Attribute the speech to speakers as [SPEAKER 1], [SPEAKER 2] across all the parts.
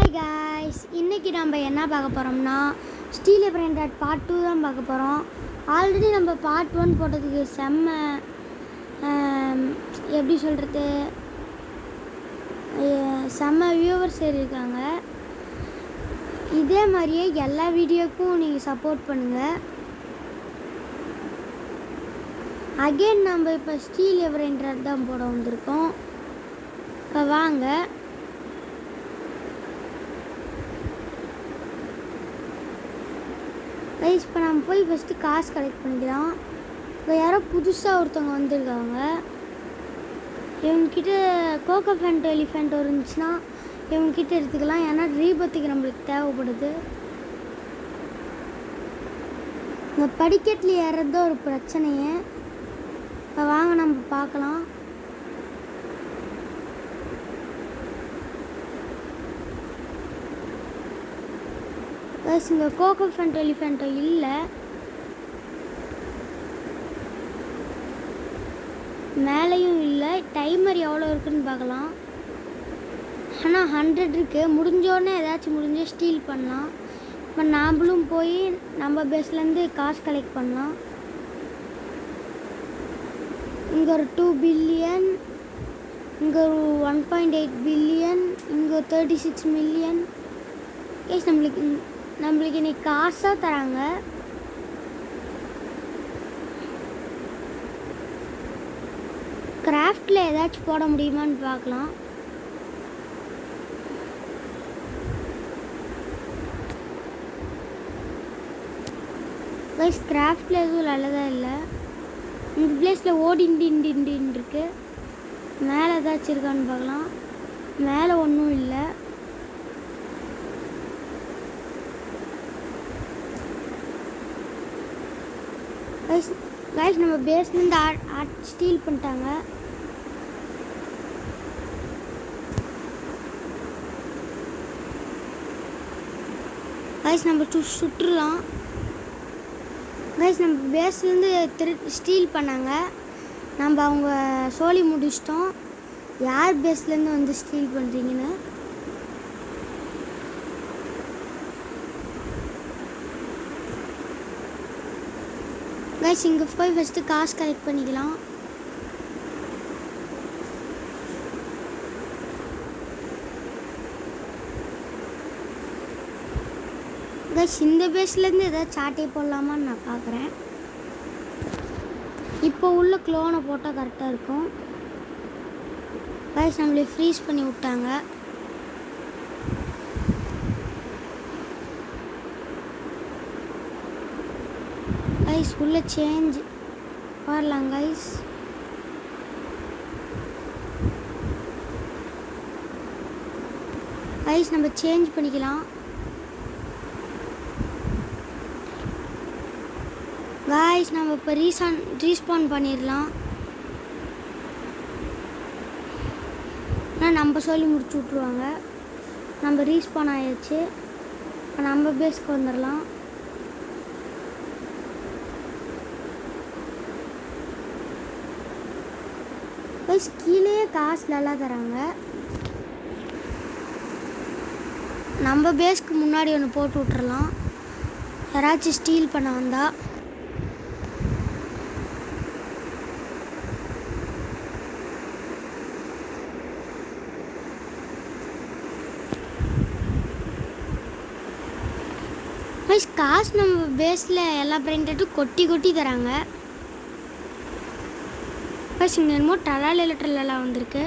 [SPEAKER 1] Hi guys, இன்றைக்கி நம்ம என்ன பார்க்க போகிறோம்னா ஸ்டீல் பிராண்டட் பார்ட் 2 தான் பார்க்க போகிறோம். ஆல்ரெடி நம்ம பார்ட் 1 போட்டதுக்கு எப்படி சொல்கிறது செம்ம வியூவர்ஸ் இருக்காங்க. இதே மாதிரியே எல்லா வீடியோக்கும் நீங்கள் சப்போர்ட் பண்ணுங்கள். அகெயின் நம்ம இப்போ ஸ்டீல் பிராண்டட் தான் போட வந்திருக்கோம். இப்போ வாங்க கைஸ், இப்போ நம்ம போய் ஃபஸ்ட்டு காசு கலெக்ட் பண்ணிக்கலாம். இப்போ யாரோ புதுசாக ஒருத்தவங்க வந்திருக்காங்க. இவங்கக்கிட்ட கோகோ ஃபேண்ட் எலிஃபெண்ட் இருந்துச்சுன்னா இவங்கக்கிட்ட எடுத்துக்கலாம். ஏன்னா ரீபத்துக்கு நம்மளுக்கு தேவைப்படுது. இந்த படிக்கட்டில் ஏறது ஒரு பிரச்சனையே. இப்போ வாங்க நம்ம பார்க்கலாம். இங்கே கோகோ ஃபேண்ட் எலிஃபெண்ட்டோ இல்லை, மேலேயும் இல்லை. டைமர் எவ்வளோ இருக்குன்னு பார்க்கலாம். ஆனால் 100 இருக்குது. முடிஞ்சோடனே ஏதாச்சும் முடிஞ்ச ஸ்டீல் பண்ணலாம். இப்போ நாம்ளும் போய் நம்ம பேஸ்லேருந்து காசு கலெக்ட் பண்ணலாம். இங்கே ஒரு 2 பில்லியன், இங்கே ஒரு 1.8 பில்லியன், இங்கே 36 மில்லியன். கேஸ் நம்மளுக்கு இன்னைக்கு காசாக தராங்க. கிராஃப்டில் ஏதாச்சும் போட முடியுமான்னு பார்க்கலாம். கைஸ், கிராஃப்டில் எதுவும் நல்லதாக இல்லை. இந்த பிளேஸில் ஓடிண்டு இருக்கு. மேலே ஏதாச்சும் இருக்கான்னு பார்க்கலாம். மேலே ஒன்றும் இல்லை. கைஸ், நம்ம பேஸ்லேருந்து ஆர்ட் ஸ்டீல் பண்ணிட்டாங்க. கைஸ், நம்ம சுற்றுலாம். கைஸ், நம்ம பேஸ்லேருந்து ஸ்டீல் பண்ணாங்க. நம்ம அவங்க சொல்லி முடிச்சிட்டோம். யார் பேஸ்லேருந்து வந்து ஸ்டீல் பண்ணுறீங்கன்னு. கைஸ், இங்கே போய் ஃபஸ்ட்டு காசு கலெக்ட் பண்ணிக்கலாம். கைஸ், இந்த பேஸ்லேருந்து ஏதாவது சாட்டே போடலாமான்னு நான் பார்க்குறேன். இப்போ உள்ள க்ளோனை போட்டால் கரெக்டாக இருக்கும். கைஸ், நம்மளே ஃப்ரீஸ் பண்ணி விட்டாங்க. கைஸ், உள்ள சேஞ்ச் வரலாம். கைஸ், நம்ம சேஞ்ச் பண்ணிக்கலாம். கைஸ், நம்ம இப்போ ரீஸ்பான் பண்ணிடலாம். ஆனால் நம்ம சொல்லி முடிச்சு விட்ருவாங்க. நம்ம ரீஸ்பான் ஆயிடுச்சு. இப்போ நம்ம பேஸ்க்கு வந்துடலாம். கைஸ், கீழே காசு நல்லா தராங்க. நம்ம பேஸ்க்கு முன்னாடி ஒன்று போட்டு விட்றலாம். யாராச்சும் ஸ்டீல் பண்ண வந்தா. கைஸ், காசு நம்ம பேஸில் எல்லா பிரிண்டட்டும் கொட்டி தராங்க. கைஸ், இங்கே என்னமோ ட்ரலாலாம் வந்திருக்கு.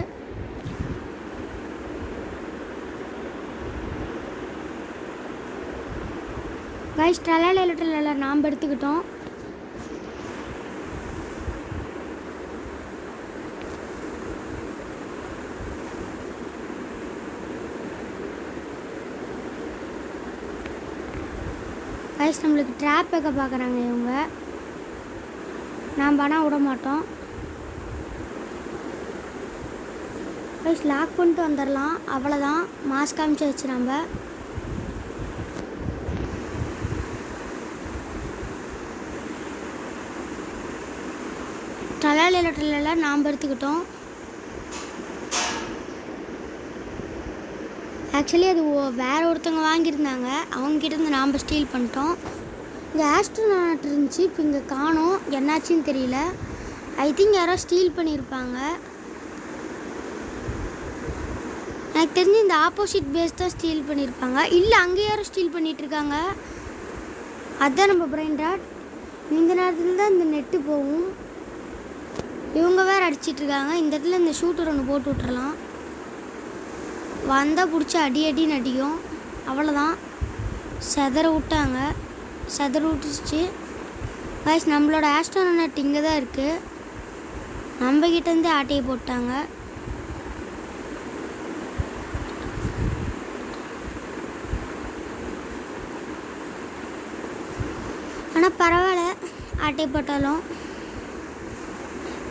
[SPEAKER 1] கைஸ், ட்ரலால நாம் எடுத்துக்கிட்டோம். கைஸ், நம்மளுக்கு ட்ராப் வைக்க பார்க்குறாங்க இவங்க. நாம் ஆனால் விட மாட்டோம். கைஸ், லாக் பண்ணிட்டு வந்துடலாம். அவ்வளோதான், மாஸ்க் காமிச்சு வச்சு நம்ம. டலால நாம் எடுத்துக்கிட்டோம். ஆக்சுவலி அது வேறு ஒருத்தவங்க வாங்கியிருந்தாங்க, அவங்ககிட்டருந்து நாம் ஸ்டீல் பண்ணிட்டோம். இங்கே ஆஸ்ட்ரோநாட் இருந்துச்சு, இப்போ இங்கே காணோம், என்னாச்சுன்னு தெரியல. ஐ திங்க் யாரோ ஸ்டீல் பண்ணியிருப்பாங்க. எனக்கு தெரிஞ்சு இந்த ஆப்போசிட் பேஸ் தான் ஸ்டீல் பண்ணியிருப்பாங்க. இல்லை, அங்கே யாரும் ஸ்டீல் பண்ணிகிட்ருக்காங்க. அதுதான் நம்ம பிரைன் ராட். இந்த நேரத்தில் தான் இந்த நெட்டு போகும். இவங்க வேறு அடிச்சிட்ருக்காங்க. இந்த இடத்துல இந்த ஷூட்டர் ஒன்று போட்டு விட்றலாம். வந்தால் பிடிச்சி அடின்னு அடிக்கும். அவ்வளோதான், செதற விட்டாங்க. செதற விட்டுச்சு கைஸ். நம்மளோட ஆஸ்ட்ரோநாட் இங்கே தான் இருக்குது. நம்மக்கிட்டேருந்து ஆட்டையை போட்டாங்க. ஆனால் பரவாயில்ல, ஆட்டை போட்டாலும்.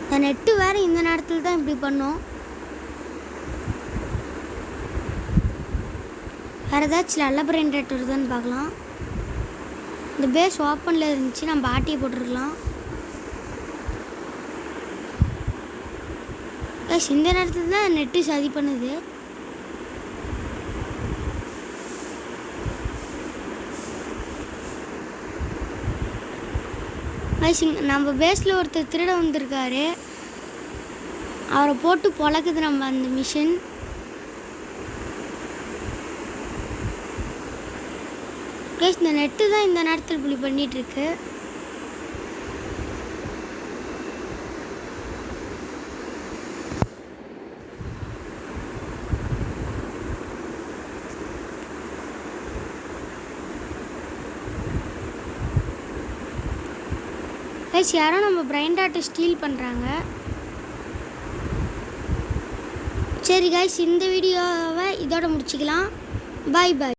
[SPEAKER 1] இந்த நெட்டு வேறு இந்த நேரத்தில் தான் இப்படி பண்ணோம். வேறு ஏதாச்சும் நல்ல பிரைன் ராட் வருதுன்னு பார்க்கலாம். இந்த பேஸ் ஓப்பனில் இருந்துச்சு, நம்ம ஆட்டியை போட்டுருக்கலாம். இந்த நேரத்தில் தான் நெட்டு சதி பண்ணுது. நம்ம பேஸில் ஒருத்தர் திருட வந்திருக்காரு, அவரை போட்டு பொழக்குது நம்ம அந்த மிஷின். இந்த நெட்டு தான் இந்த நேரத்தில் இப்படி பண்ணிகிட்ருக்கு. யாரோ நம்ம பிரைன் ராட்டை ஸ்டீல் பண்ணுறாங்க. சரி கைஸ், இந்த வீடியோவை இதோட முடிச்சுக்கலாம். பாய் பாய்.